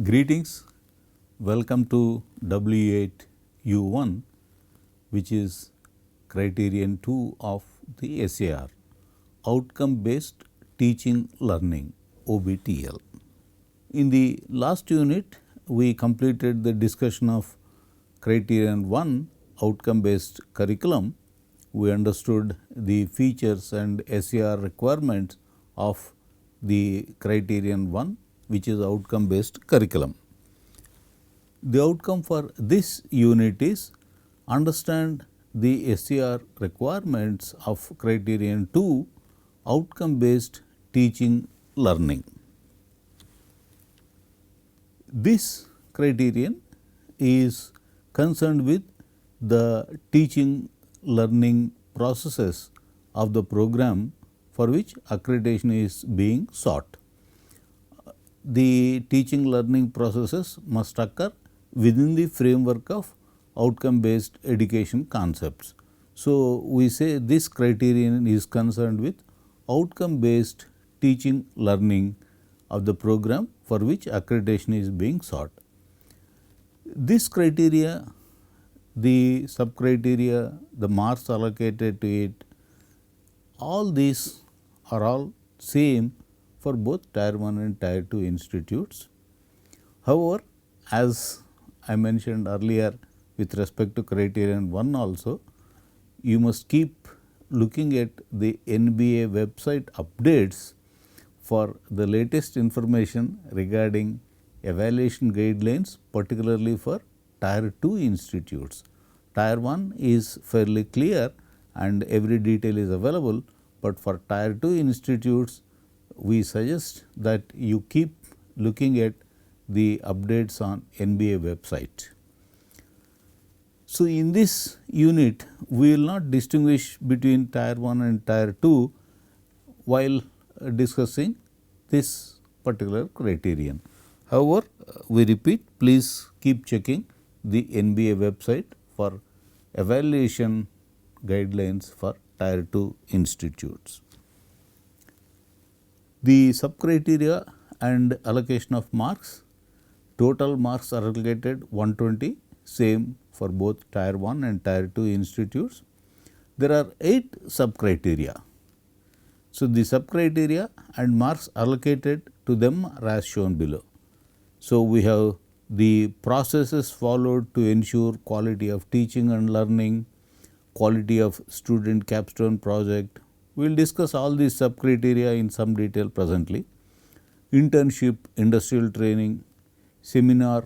Greetings, welcome to W8U1, which is criterion 2 of the SAR, outcome based teaching learning OBTL. In the last unit, we completed the discussion of criterion 1, outcome based curriculum. We understood the features and SAR requirements of the criterion 1, which is outcome based curriculum. The outcome for this unit is understand the SAR requirements of criterion 2, outcome based teaching learning. This criterion is concerned with the teaching learning processes of the program for which accreditation is being sought. The teaching learning processes must occur within the framework of outcome based education concepts. So, we say this criterion is concerned with outcome based teaching learning of the program for which accreditation is being sought. This criteria, the sub criteria, the marks allocated to it, all these are all same for both tier 1 and tier 2 institutes. However, as I mentioned earlier with respect to criterion 1 also, you must keep looking at the NBA website updates for the latest information regarding evaluation guidelines, particularly for tier 2 institutes. Tier 1 is fairly clear and every detail is available, but for tier 2 institutes, we suggest that you keep looking at the updates on NBA website. So, in this unit, we will not distinguish between tier 1 and tier 2 while discussing this particular criterion. However, we repeat, please keep checking the NBA website for evaluation guidelines for tier 2 institutes. The sub criteria and allocation of marks, total marks are allocated 120, same for both tier 1 and tier 2 institutes. There are 8 sub criteria. So, the sub criteria and marks allocated to them are as shown below. So, we have the processes followed to ensure quality of teaching and learning, quality of student capstone project. We will discuss all these sub criteria in some detail presently. Internship, industrial training, seminar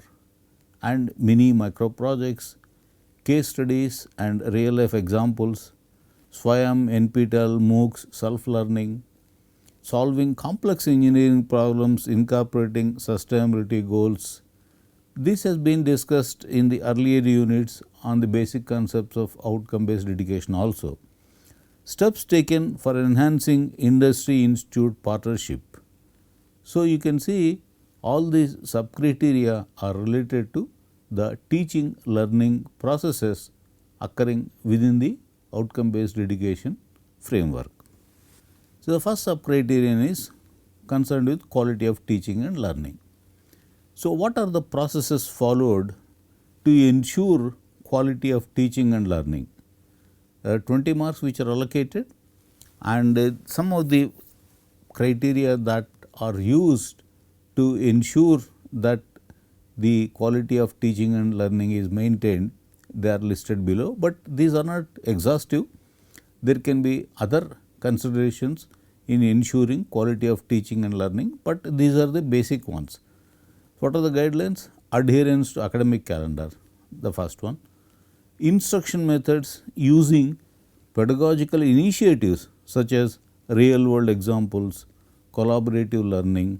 and mini micro projects, case studies and real life examples, SWAYAM, NPTEL, MOOCs, self learning, solving complex engineering problems incorporating sustainability goals. This has been discussed in the earlier units on the basic concepts of outcome based education also. Steps taken for enhancing industry institute partnership. So, you can see all these sub criteria are related to the teaching learning processes occurring within the outcome based education framework. So, the first sub criterion is concerned with quality of teaching and learning. So, what are the processes followed to ensure quality of teaching and learning? There are 20 marks which are allocated, and some of the criteria that are used to ensure that the quality of teaching and learning is maintained, they are listed below, but these are not exhaustive. There can be other considerations in ensuring quality of teaching and learning, but these are the basic ones. What are the guidelines? Adherence to academic calendar, the first one. Instruction methods using pedagogical initiatives such as real world examples, collaborative learning,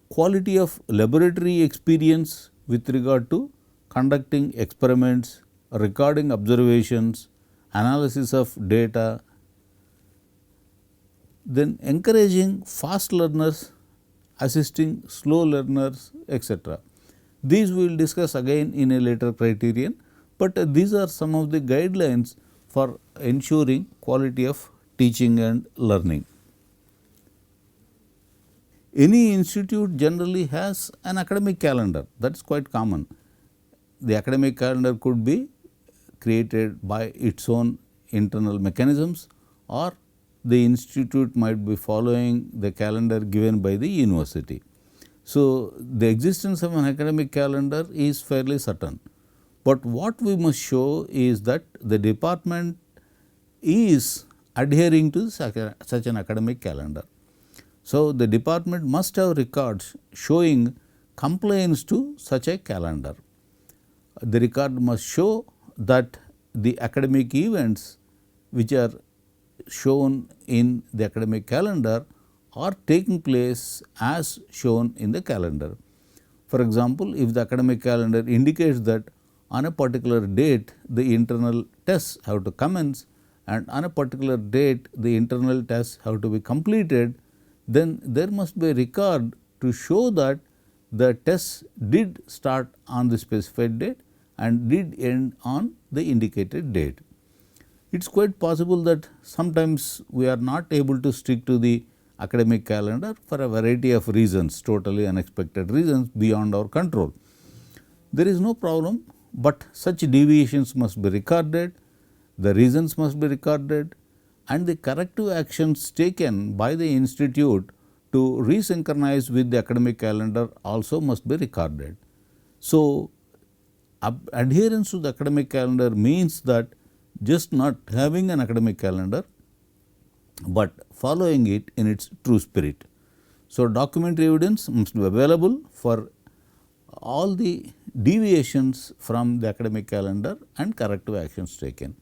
quality of laboratory experience with regard to conducting experiments, recording observations, analysis of data, then encouraging fast learners, assisting slow learners, etc. These we will discuss again in a later criterion, but these are some of the guidelines for ensuring quality of teaching and learning. Any institute generally has an academic calendar, that is quite common. The academic calendar could be created by its own internal mechanisms, or the institute might be following the calendar given by the university. So, the existence of an academic calendar is fairly certain, but what we must show is that the department is adhering to such an academic calendar. So, the department must have records showing compliance to such a calendar. The record must show that the academic events which are shown in the academic calendar are taking place as shown in the calendar. For example, if the academic calendar indicates that on a particular date the internal tests have to commence and on a particular date the internal tests have to be completed, then there must be a record to show that the tests did start on the specified date and did end on the indicated date. It is quite possible that sometimes we are not able to stick to the academic calendar for a variety of reasons, totally unexpected reasons beyond our control. There is no problem, but such deviations must be recorded, the reasons must be recorded, and the corrective actions taken by the institute to resynchronize with the academic calendar also must be recorded. So, adherence to the academic calendar means that just not having an academic calendar, but following it in its true spirit. So, documentary evidence must be available for all the deviations from the academic calendar and corrective actions taken.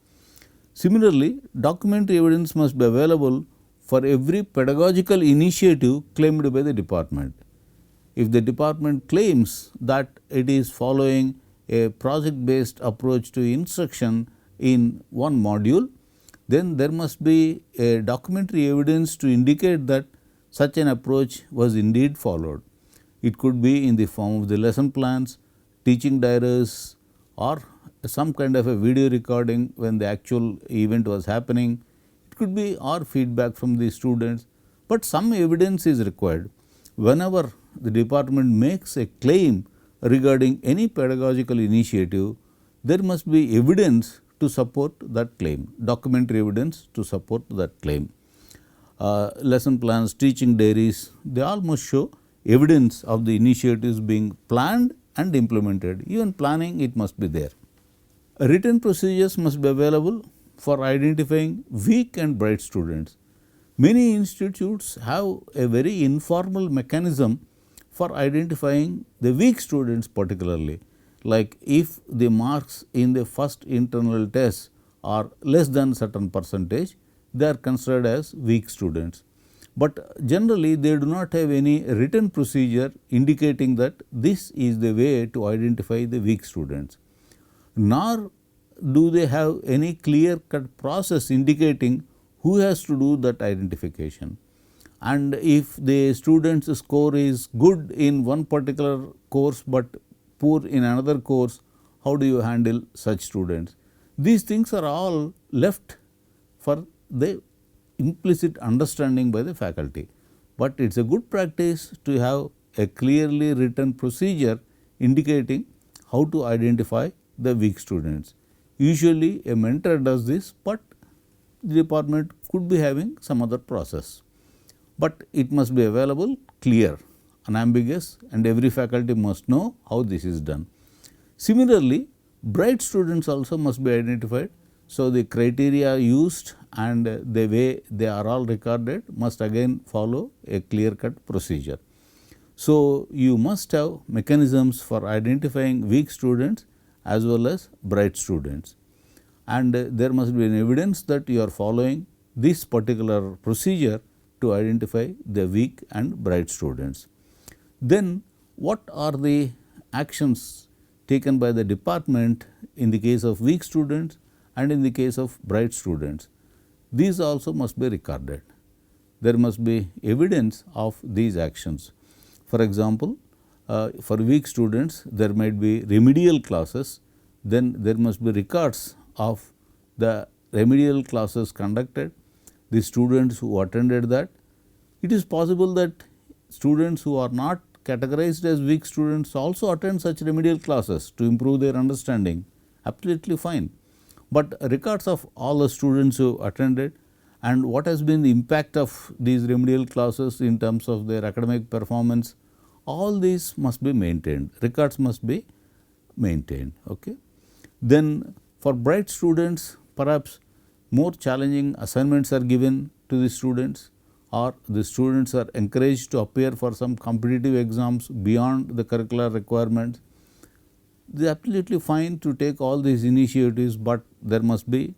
Similarly, documentary evidence must be available for every pedagogical initiative claimed by the department. If the department claims that it is following a project based approach to instruction in one module, then there must be a documentary evidence to indicate that such an approach was indeed followed. It could be in the form of the lesson plans, teaching diaries, or some kind of a video recording when the actual event was happening. It could be or feedback from the students, but some evidence is required. Whenever the department makes a claim regarding any pedagogical initiative, there must be evidence to support that claim, documentary evidence to support that claim. Lesson plans, teaching diaries, they all must show evidence of the initiatives being planned and implemented. Even planning, it must be there. Written procedures must be available for identifying weak and bright students. Many institutes have a very informal mechanism for identifying the weak students particularly. Like if the marks in the first internal test are less than certain percentage, they are considered as weak students. But generally they do not have any written procedure indicating that this is the way to identify the weak students, nor do they have any clear cut process indicating who has to do that identification. And if the student's score is good in one particular course, but poor in another course, how do you handle such students? These things are all left for the implicit understanding by the faculty, but it is a good practice to have a clearly written procedure indicating how to identify the weak students. Usually a mentor does this, but the department could be having some other process, but it must be available, clear, unambiguous, and every faculty must know how this is done. Similarly, bright students also must be identified. So, the criteria used and the way they are all recorded must again follow a clear cut procedure. So, you must have mechanisms for identifying weak students as well as bright students, and there must be an evidence that you are following this particular procedure to identify the weak and bright students. Then what are the actions taken by the department in the case of weak students and in the case of bright students? These also must be recorded. There must be evidence of these actions. For example, for weak students there might be remedial classes, then there must be records of the remedial classes conducted, the students who attended that. It is possible that students who are not categorized as weak students also attend such remedial classes to improve their understanding, absolutely fine. But records of all the students who attended and what has been the impact of these remedial classes in terms of their academic performance, all these must be maintained, records must be maintained. Okay. Then for bright students, perhaps more challenging assignments are given to the students, or the students are encouraged to appear for some competitive exams beyond the curricular requirements. It is absolutely fine to take all these initiatives, but there must be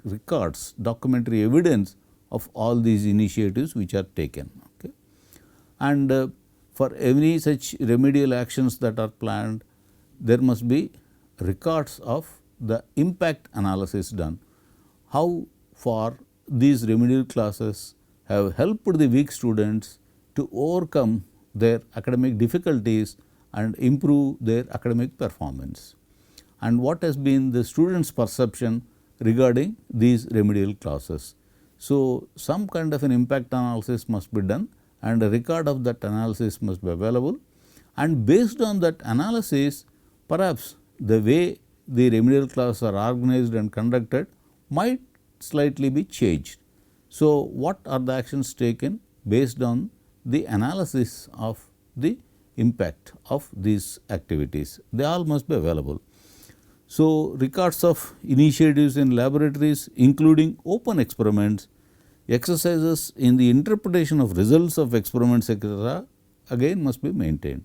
records, documentary evidence of all these initiatives which are taken. Okay. And for any such remedial actions that are planned, there must be records of the impact analysis done. How far these remedial classes have helped the weak students to overcome their academic difficulties and improve their academic performance, and what has been the students' perception regarding these remedial classes. So, some kind of an impact analysis must be done and a record of that analysis must be available, and based on that analysis, perhaps the way the remedial classes are organized and conducted might slightly be changed. So, what are the actions taken based on the analysis of the impact of these activities? They all must be available. So, records of initiatives in laboratories including open experiments, exercises in the interpretation of results of experiments, etc., again must be maintained.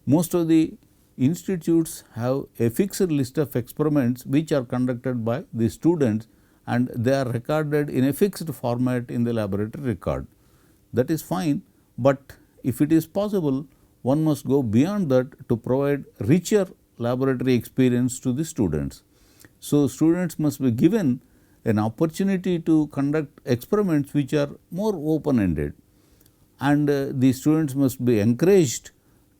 Most of the institutes have a fixed list of experiments which are conducted by the students, and they are recorded in a fixed format in the laboratory record. That is fine, but if it is possible, one must go beyond that to provide richer laboratory experience to the students. So, students must be given an opportunity to conduct experiments which are more open ended, and the students must be encouraged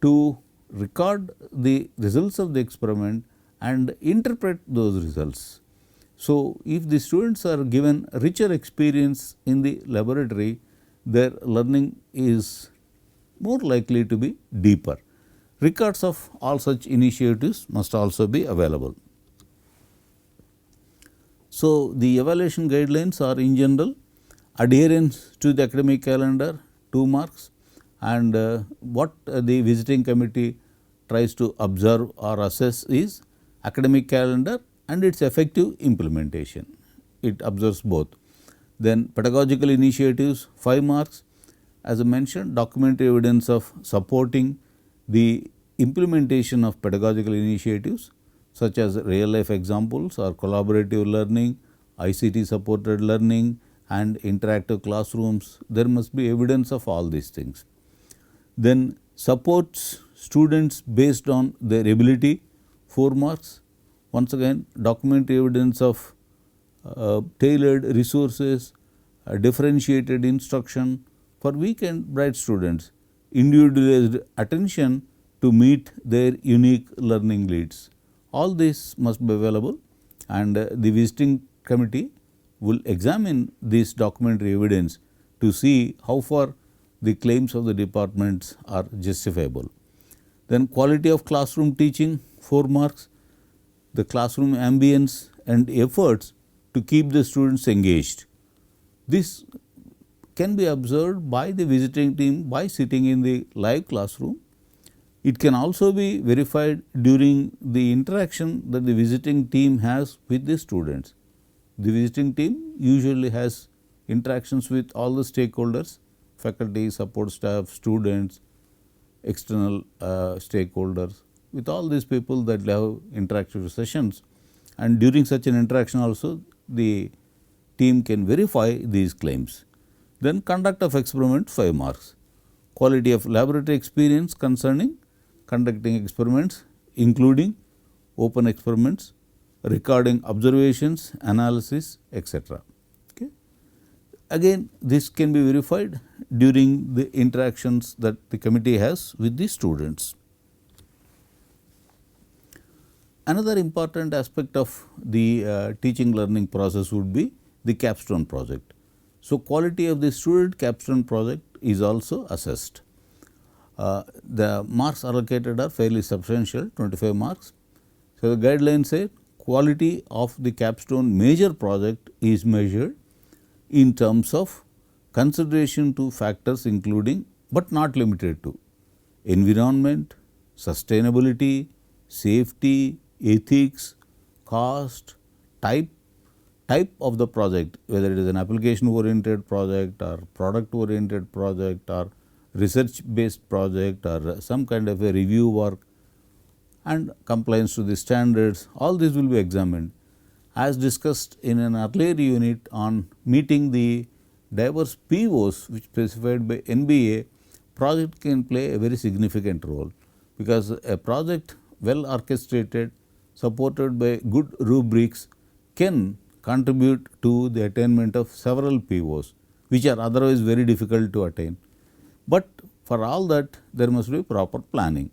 to record the results of the experiment and interpret those results. So, if the students are given richer experience in the laboratory, their learning is more likely to be deeper. Records of all such initiatives must also be available. So, the evaluation guidelines are in general adherence to the academic calendar 2 marks, and what the visiting committee tries to observe or assess is academic calendar and its effective implementation. It observes both. Then pedagogical initiatives 5 marks, as I mentioned, documentary evidence of supporting the implementation of pedagogical initiatives such as real life examples or collaborative learning, ICT supported learning and interactive classrooms. There must be evidence of all these things. Then supports students based on their ability 4 marks. Once again, documentary evidence of tailored resources, differentiated instruction for weak and bright students, individualized attention to meet their unique learning needs. All this must be available, and the visiting committee will examine this documentary evidence to see how far the claims of the departments are justifiable. Then quality of classroom teaching 4 marks, the classroom ambience and efforts to keep the students engaged. This can be observed by the visiting team by sitting in the live classroom. It can also be verified during the interaction that the visiting team has with the students. The visiting team usually has interactions with all the stakeholders, faculty, support staff, students, external stakeholders. With all these people that they have interactive sessions, and during such an interaction also the team can verify these claims. Then conduct of experiment 5 marks, quality of laboratory experience concerning conducting experiments including open experiments, recording observations, analysis, etc. Okay. Again, this can be verified during the interactions that the committee has with the students. Another important aspect of the teaching learning process would be the Capstone project. So, quality of the student Capstone project is also assessed. The marks allocated are fairly substantial, 25 marks. So, the guidelines say quality of the capstone major project is measured in terms of consideration to factors including, but not limited to, environment, sustainability, safety, ethics, cost, type of the project, whether it is an application oriented project or product oriented project or research based project or some kind of a review work, and compliance to the standards, all these will be examined. As discussed in an earlier unit on meeting the diverse POs which specified by NBA, project can play a very significant role, because a project well orchestrated, supported by good rubrics, can contribute to the attainment of several POs which are otherwise very difficult to attain. But for all that, there must be proper planning,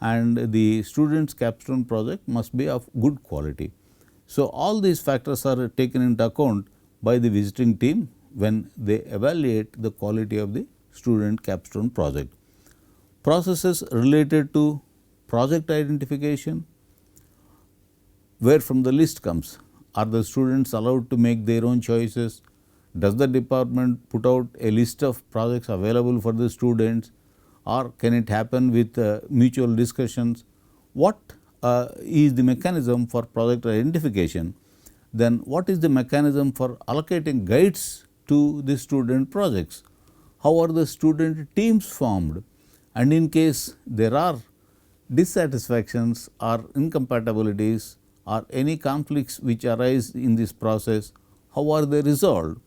and the students' capstone project must be of good quality. So, all these factors are taken into account by the visiting team when they evaluate the quality of the student capstone project. Processes related to project identification, where from the list comes, are the students allowed to make their own choices? Does the department put out a list of projects available for the students, or can it happen with mutual discussions? What is the mechanism for project identification? Then what is the mechanism for allocating guides to the student projects? How are the student teams formed? And in case there are dissatisfactions or incompatibilities or any conflicts which arise in this process, how are they resolved?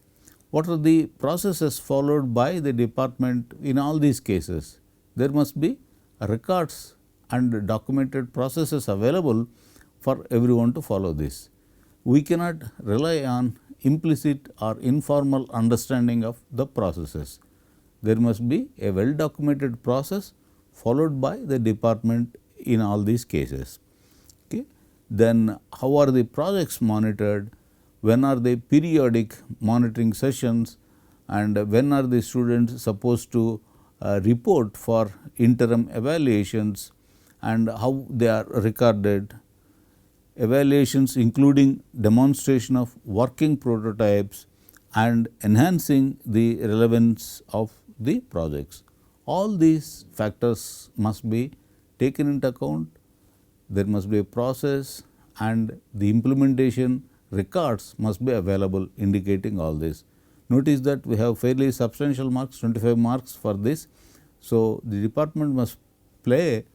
What are the processes followed by the department in all these cases? There must be records and documented processes available for everyone to follow this. We cannot rely on implicit or informal understanding of the processes. There must be a well documented process followed by the department in all these cases. Okay. Then how are the projects monitored? When are the periodic monitoring sessions, and when are the students supposed to report for interim evaluations, and how they are recorded? Evaluations including demonstration of working prototypes and enhancing the relevance of the projects. All these factors must be taken into account. There must be a process, and the implementation records must be available indicating all this. Notice that we have fairly substantial marks, 25 marks for this. So, the department must pay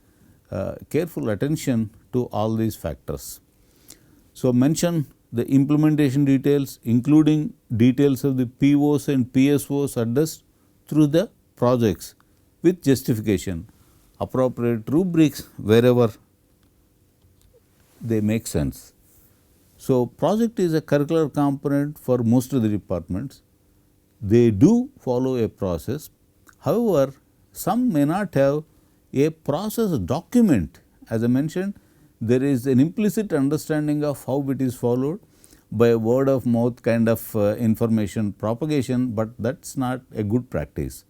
careful attention to all these factors. So, mention the implementation details, including details of the POs and PSOs addressed through the projects with justification, appropriate rubrics wherever they make sense. So, project is a curricular component for most of the departments. They do follow a process. However, some may not have a process document. As I mentioned, there is an implicit understanding of how it is followed by word of mouth kind of information propagation, but that is not a good practice.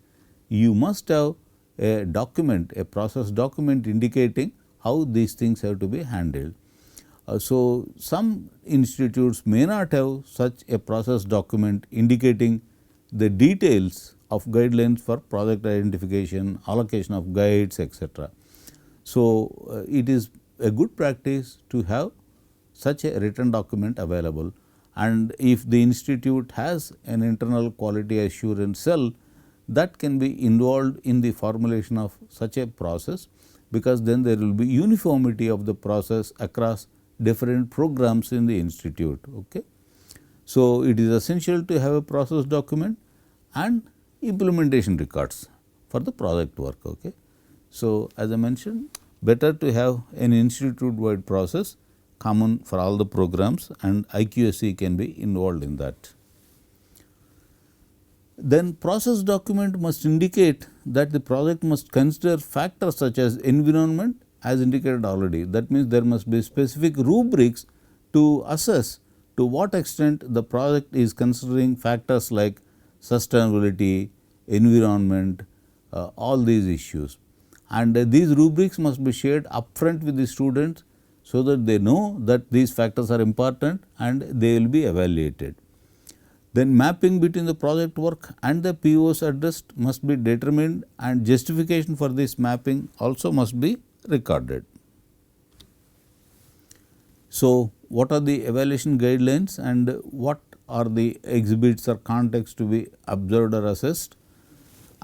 You must have a document, a process document indicating how these things have to be handled. So, some institutes may not have such a process document indicating the details of guidelines for project identification, allocation of guides, etc. So, it is a good practice to have such a written document available, and if the institute has an internal quality assurance cell, that can be involved in the formulation of such a process, because then there will be uniformity of the process across different programs in the institute. Okay. So, it is essential to have a process document and implementation records for the project work. Okay. So, as I mentioned, better to have an institute wide process common for all the programs, and IQSC can be involved in that. Then process document must indicate that the project must consider factors such as environment, as indicated already. That means, there must be specific rubrics to assess to what extent the project is considering factors like sustainability, environment, all these issues. and these rubrics must be shared upfront with the students, so that they know that these factors are important and they will be evaluated. Then mapping between the project work and the POs addressed must be determined, and justification for this mapping also must be recorded. So, what are the evaluation guidelines and what are the exhibits or context to be observed or assessed?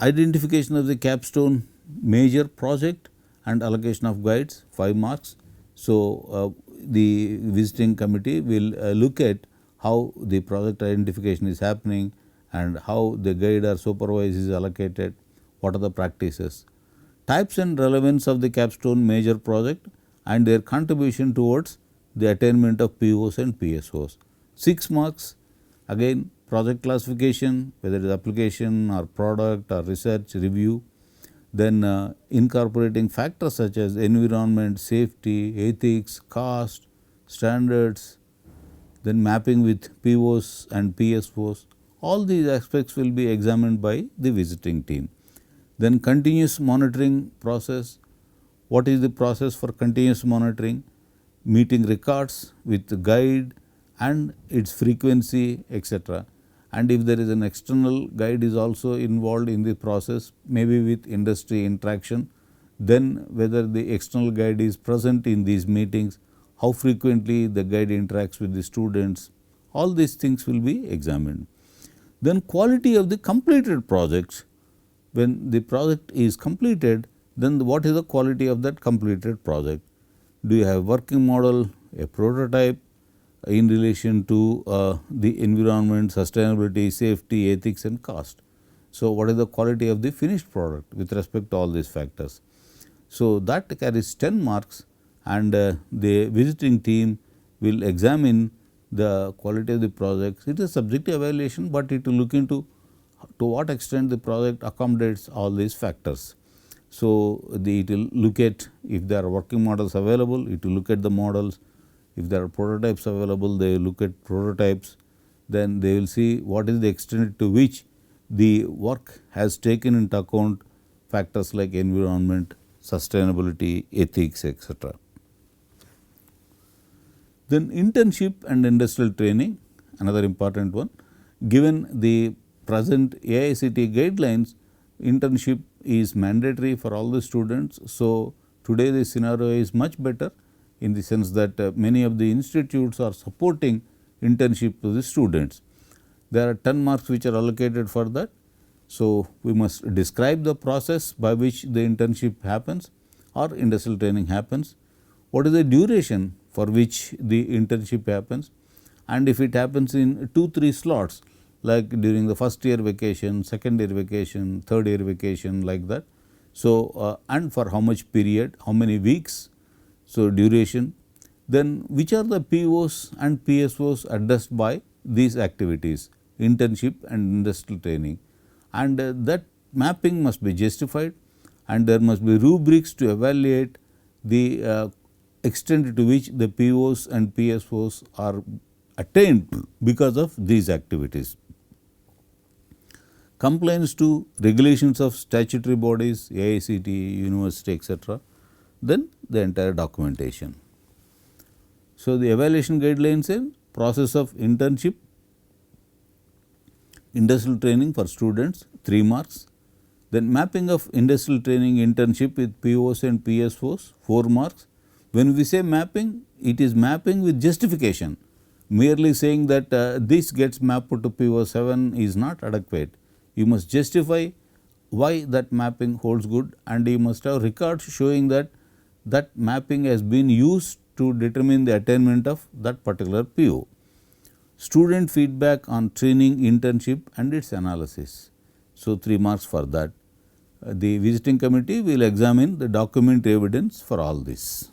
Identification of the capstone major project and allocation of guides 5 marks. So, the visiting committee will look at how the project identification is happening and how the guide or supervisor is allocated, what are the practices. Types and relevance of the capstone major project and their contribution towards the attainment of POs and PSOs. 6 marks, again project classification, whether it is application or product or research review. Then incorporating factors such as environment, safety, ethics, cost, standards, then mapping with POs and PSOs. All these aspects will be examined by the visiting team. Then continuous monitoring process. What is the process for continuous monitoring? Meeting records with the guide and its frequency, etc. And if there is an external guide is also involved in the process, maybe with industry interaction, then whether the external guide is present in these meetings, how frequently the guide interacts with the students, all these things will be examined. Then quality of the completed projects. When the project is completed, then what is the quality of that completed project? Do you have working model, a prototype in relation to the environment, sustainability, safety, ethics and cost? So, what is the quality of the finished product with respect to all these factors? So, that carries 10 marks, and the visiting team will examine the quality of the projects. It is subjective evaluation, but it will look into to what extent the project accommodates all these factors. So, it will look at if there are working models available, it will look at the models. If there are prototypes available, they will look at prototypes. Then they will see what is the extent to which the work has taken into account factors like environment, sustainability, ethics, etc. Then internship and industrial training, another important one. Given the present AICTE guidelines, internship is mandatory for all the students. So, today the scenario is much better in the sense that many of the institutes are supporting internship to the students. There are 10 marks which are allocated for that. So, we must describe the process by which the internship happens or industrial training happens. What is the duration for which the internship happens, and if it happens in 2-3 slots, like during the first year vacation, second year vacation, third year vacation, like that. So, and for how much period, how many weeks, so duration. Then which are the POs and PSOs addressed by these activities, internship and industrial training, and that mapping must be justified, and there must be rubrics to evaluate the extent to which the POs and PSOs are attained because of these activities. Compliance to regulations of statutory bodies, AICTE, university, etc. Then the entire documentation. So, the evaluation guidelines in process of internship, industrial training for students 3 marks, then mapping of industrial training internship with POs and PSOs 4 marks. When we say mapping, it is mapping with justification. Merely saying that this gets mapped to PO7 is not adequate. You must justify why that mapping holds good, and you must have records showing that that mapping has been used to determine the attainment of that particular PO. Student feedback on training, internship and its analysis. So, 3 marks for that. The visiting committee will examine the documentary evidence for all this.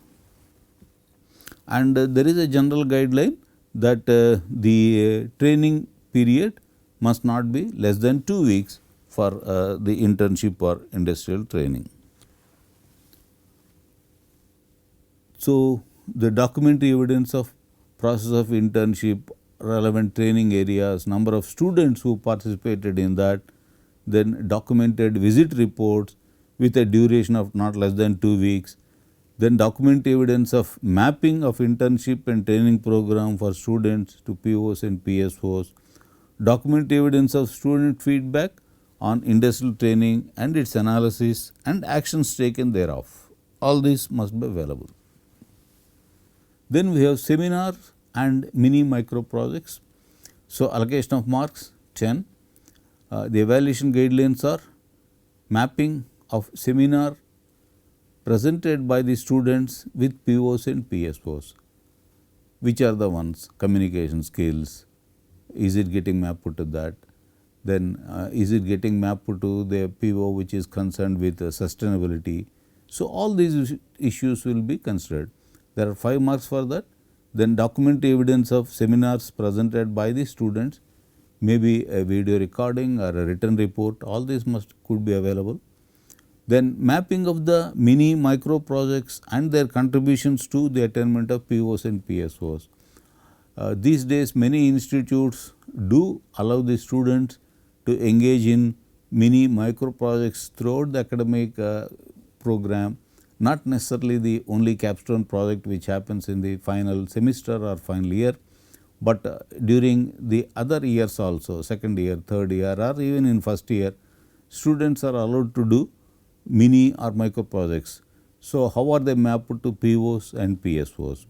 And there is a general guideline that the training period must not be less than 2 weeks for the internship or industrial training. So, the documentary evidence of process of internship, relevant training areas, number of students who participated in that, then documented visit reports with a duration of not less than 2 weeks. Then document evidence of mapping of internship and training program for students to POs and PSOs. Document evidence of student feedback on industrial training and its analysis and actions taken thereof. All these must be available. Then we have seminars and mini micro projects. So, allocation of marks 10. The evaluation guidelines are mapping of seminar presented by the students with POs and PSOs. Which are the ones? Communication skills. Is it getting mapped to that? Then is it getting mapped to the PO which is concerned with sustainability? So, all these issues will be considered. There are 5 marks for that. Then document evidence of seminars presented by the students, maybe a video recording or a written report, all these could be available. Then mapping of the mini micro projects and their contributions to the attainment of POs and PSOs. These days many institutes do allow the students to engage in mini micro projects throughout the academic program, not necessarily the only capstone project which happens in the final semester or final year, but during the other years also, second year, third year or even in first year, students are allowed to do mini or micro projects. So, how are they mapped to POs and PSOs?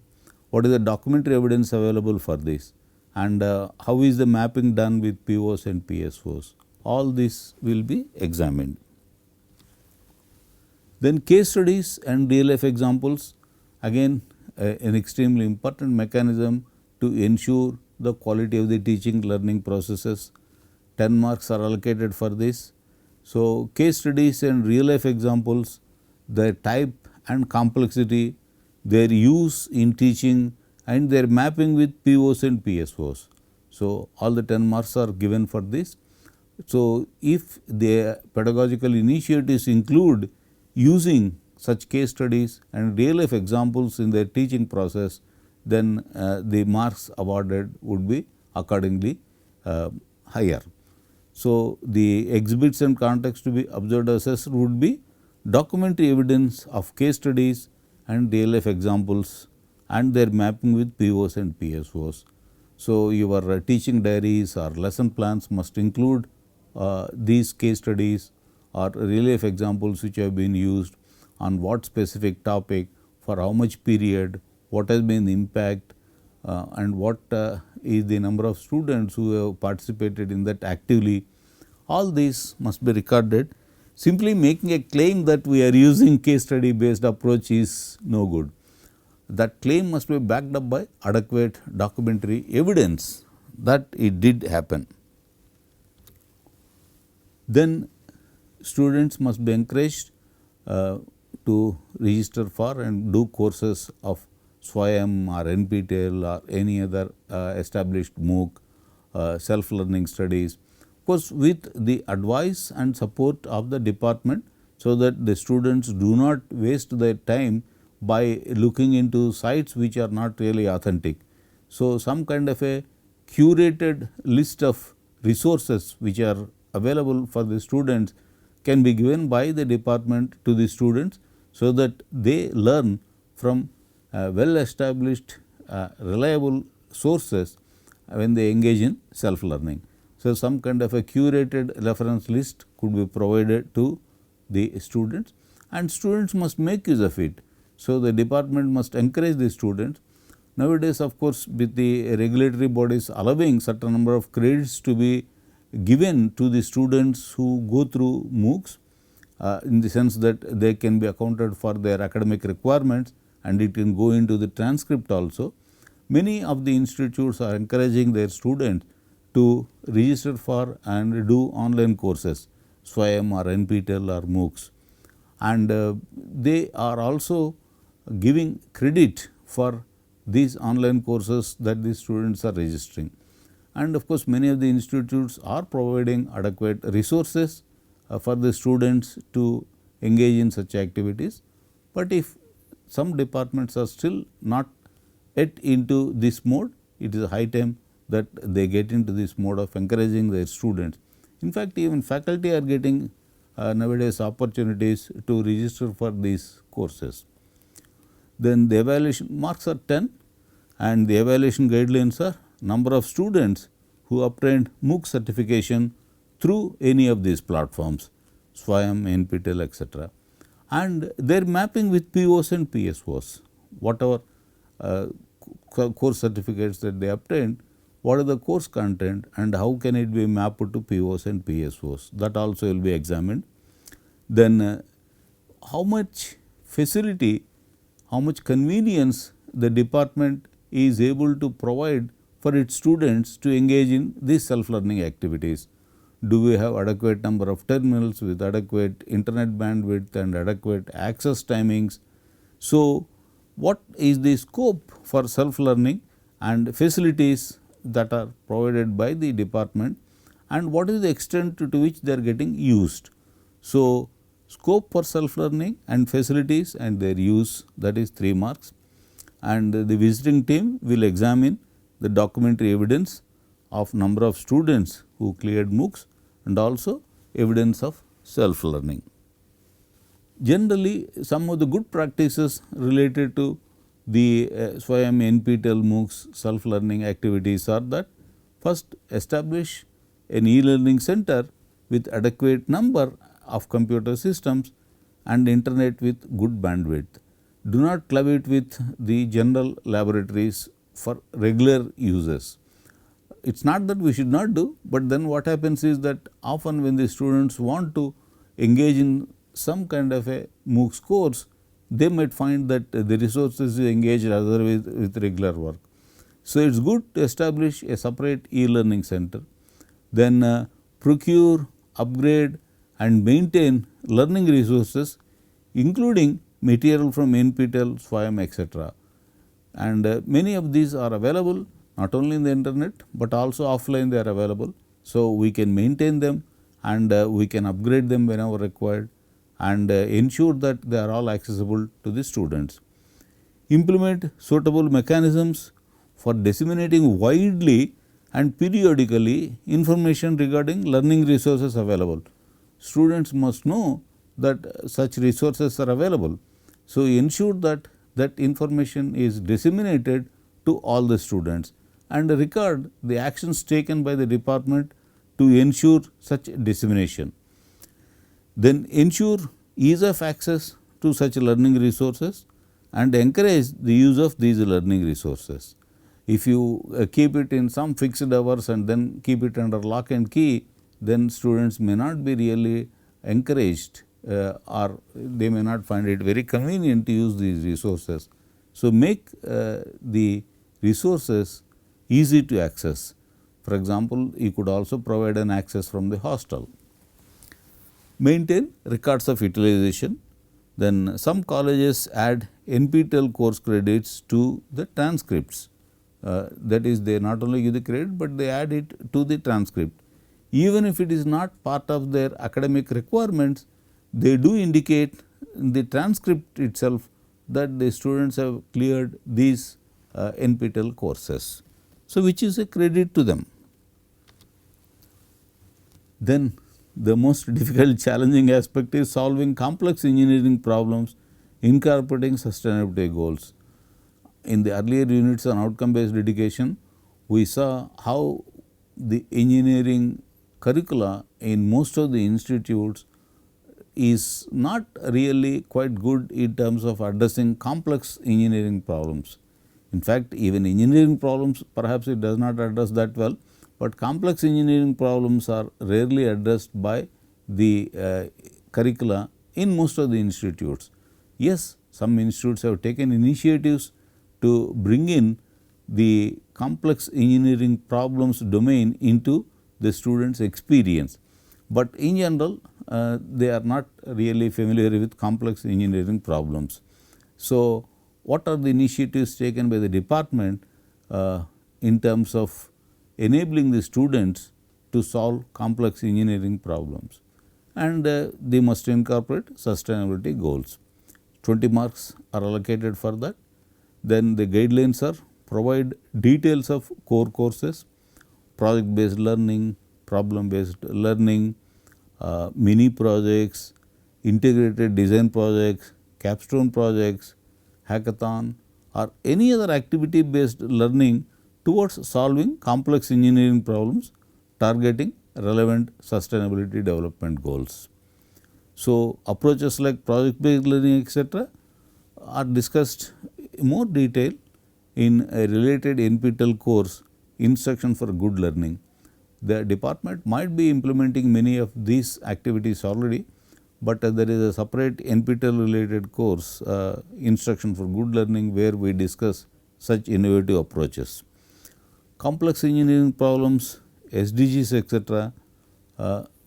What is the documentary evidence available for this, and how is the mapping done with POs and PSOs? All this will be examined. Then case studies and real life examples, again an extremely important mechanism to ensure the quality of the teaching learning processes. 10 marks are allocated for this. So, case studies and real life examples, their type and complexity, their use in teaching and their mapping with POs and PSOs. So, all the 10 marks are given for this. So, if the pedagogical initiatives include using such case studies and real life examples in their teaching process, then the marks awarded would be accordingly higher. So, the exhibits and context to be observed assessed would be documentary evidence of case studies and real life examples and their mapping with POs and PSOs. So, your teaching diaries or lesson plans must include these case studies or real life examples which have been used on what specific topic, for how much period, what has been the impact and what is the number of students who have participated in that actively. All these must be recorded. Simply making a claim that we are using case study based approach is no good. That claim must be backed up by adequate documentary evidence that it did happen. Then students must be encouraged to register for and do courses of SWAYAM or NPTEL or any other established MOOC, self-learning studies, of course with the advice and support of the department, so that the students do not waste their time by looking into sites which are not really authentic. So, some kind of a curated list of resources which are available for the students can be given by the department to the students, so that they learn from well established reliable sources when they engage in self learning. So, some kind of a curated reference list could be provided to the students, and students must make use of it. So, the department must encourage the students. Nowadays, of course, with the regulatory bodies allowing certain number of credits to be given to the students who go through MOOCs, in the sense that they can be accounted for their academic requirements and it can go into the transcript also. Many of the institutes are encouraging their students to register for and do online courses, SWAYAM or NPTEL or MOOCs, and they are also giving credit for these online courses that the students are registering. And of course, many of the institutes are providing adequate resources for the students to engage in such activities, but if some departments are still not yet into this mode, it is high time that they get into this mode of encouraging their students. In fact, even faculty are getting nowadays opportunities to register for these courses. Then the evaluation marks are 10 and the evaluation guidelines are number of students who obtained MOOC certification through any of these platforms, SWAYAM, NPTEL, etc. And their mapping with POs and PSOs, whatever course certificates that they obtained, what is the course content and how can it be mapped to POs and PSOs, that also will be examined. Then how much facility, how much convenience the department is able to provide for its students to engage in these self-learning activities. Do we have adequate number of terminals with adequate internet bandwidth and adequate access timings? So, what is the scope for self-learning and facilities that are provided by the department and what is the extent to which they are getting used? So, scope for self-learning and facilities and their use, that is 3 marks, and the visiting team will examine the documentary evidence of number of students who cleared MOOCs and also evidence of self-learning. Generally, some of the good practices related to the SWAYAM, NPTEL, MOOCs self-learning activities are that first establish an e-learning center with adequate number of computer systems and internet with good bandwidth. Do not club it with the general laboratories for regular users. It is not that we should not do, but then what happens is that often when the students want to engage in some kind of a MOOCs course, they might find that the resources is engaged rather with regular work. So, it is good to establish a separate e-learning center, then procure, upgrade and maintain learning resources including material from NPTEL, SWAYAM, etc. And many of these are available not only in the internet, but also offline they are available. So, we can maintain them and we can upgrade them whenever required and ensure that they are all accessible to the students. Implement suitable mechanisms for disseminating widely and periodically information regarding learning resources available. Students must know that such resources are available. So, ensure that that information is disseminated to all the students and record the actions taken by the department to ensure such dissemination. Then ensure ease of access to such learning resources and encourage the use of these learning resources. If you keep it in some fixed hours and then keep it under lock and key, then students may not be really encouraged or they may not find it very convenient to use these resources. So, make the resources easy to access. For example, you could also provide an access from the hostel. Maintain records of utilization. Then some colleges add NPTEL course credits to the transcripts. That is, they not only give the credit, but they add it to the transcript. Even if it is not part of their academic requirements, they do indicate in the transcript itself that the students have cleared these NPTEL courses. So, which is a credit to them. Then the most difficult challenging aspect is solving complex engineering problems incorporating sustainability goals. In the earlier units on outcome based education, we saw how the engineering curricula in most of the institutes is not really quite good in terms of addressing complex engineering problems. In fact, even engineering problems perhaps it does not address that well, but complex engineering problems are rarely addressed by the curricula in most of the institutes. Yes, some institutes have taken initiatives to bring in the complex engineering problems domain into the students' experience, but in general they are not really familiar with complex engineering problems. So, what are the initiatives taken by the department in terms of enabling the students to solve complex engineering problems? And they must incorporate sustainability goals. 20 marks are allocated for that. Then the guidelines are provide details of core courses, project based learning, problem based learning, mini projects, integrated design projects, capstone projects, hackathon or any other activity based learning towards solving complex engineering problems targeting relevant sustainability development goals. So, approaches like project based learning etc. are discussed in more detail in a related NPTEL course, Instruction for Good Learning. The department might be implementing many of these activities already, but there is a separate NPTEL related course, Instruction for Good Learning, where we discuss such innovative approaches. Complex engineering problems, SDGs etc.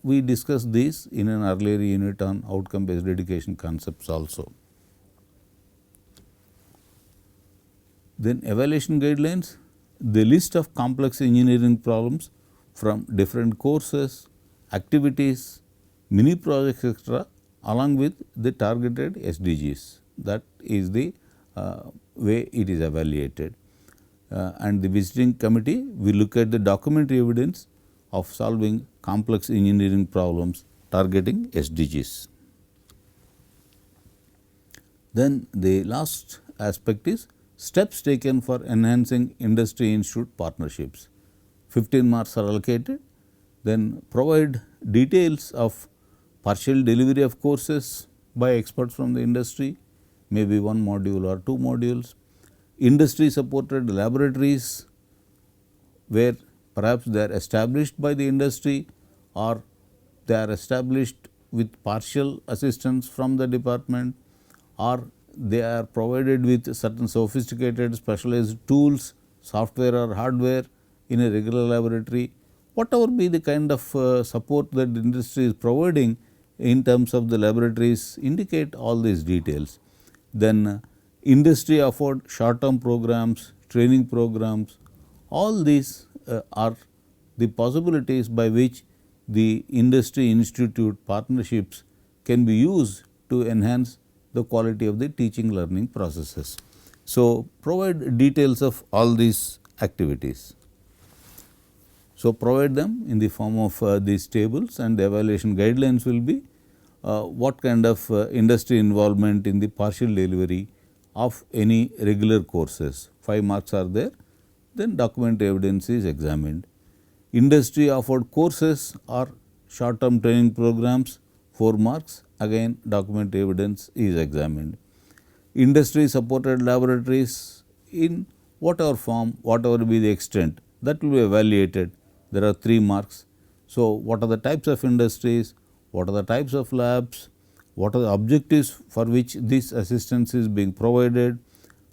We discussed these in an earlier unit on outcome based education concepts also. Then evaluation guidelines, the list of complex engineering problems from different courses, activities, mini projects etc. along with the targeted SDGs. That is the way it is evaluated. And the visiting committee will look at the documentary evidence of solving complex engineering problems targeting SDGs. Then the last aspect is steps taken for enhancing industry institute partnerships. 15 marks are allocated, then provide details of partial delivery of courses by experts from the industry, maybe one module or two modules, industry supported laboratories where perhaps they are established by the industry or they are established with partial assistance from the department, or they are provided with certain sophisticated specialized tools, software or hardware in a regular laboratory. Whatever be the kind of support that the industry is providing in terms of the laboratories, indicate all these details. Then industry afford short term programs, training programs, all these are the possibilities by which the industry institute partnerships can be used to enhance the quality of the teaching learning processes. So, provide details of all these activities. So, provide them in the form of these tables, and the evaluation guidelines will be what kind of industry involvement in the partial delivery of any regular courses. 5 marks are there, then document evidence is examined. Industry offered courses or short term training programs, 4 marks, again document evidence is examined. Industry supported laboratories in whatever form, whatever be the extent, that will be evaluated. There are 3 marks. So, what are the types of industries, what are the types of labs, what are the objectives for which this assistance is being provided,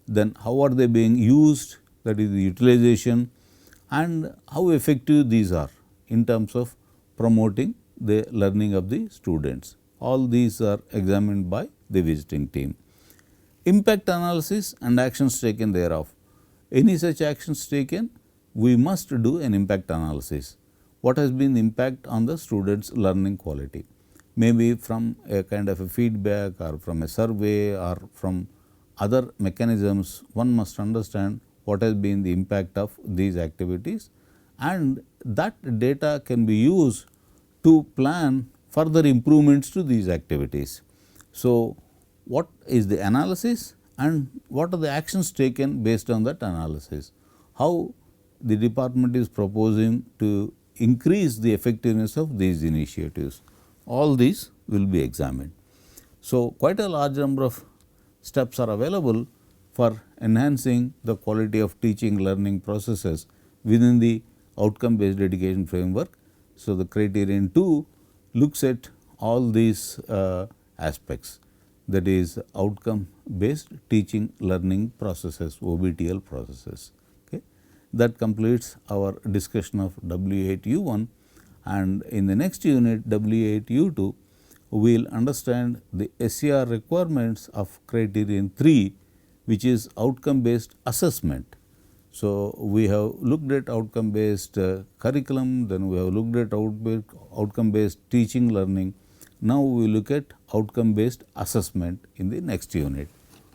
then how are they being used, that is the utilization, and how effective these are in terms of promoting the learning of the students. All these are examined by the visiting team. Impact analysis and actions taken thereof. Any such actions taken, we must do an impact analysis. What has been the impact on the students' learning quality? Maybe from a kind of a feedback or from a survey or from other mechanisms, one must understand what has been the impact of these activities, and that data can be used to plan further improvements to these activities. So, what is the analysis and what are the actions taken based on that analysis? How the department is proposing to increase the effectiveness of these initiatives? All these will be examined. So, quite a large number of steps are available for enhancing the quality of teaching learning processes within the outcome based education framework. So, the criterion 2 looks at all these aspects, that is outcome based teaching learning processes, OBTL processes. Okay. That completes our discussion of W8U1, and in the next unit W8U2 we will understand the SCR requirements of criterion 3, which is outcome based assessment. So, we have looked at outcome based curriculum, then we have looked at outcome based teaching learning. Now, we look at outcome based assessment in the next unit.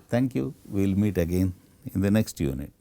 Thank you. We will meet again in the next unit.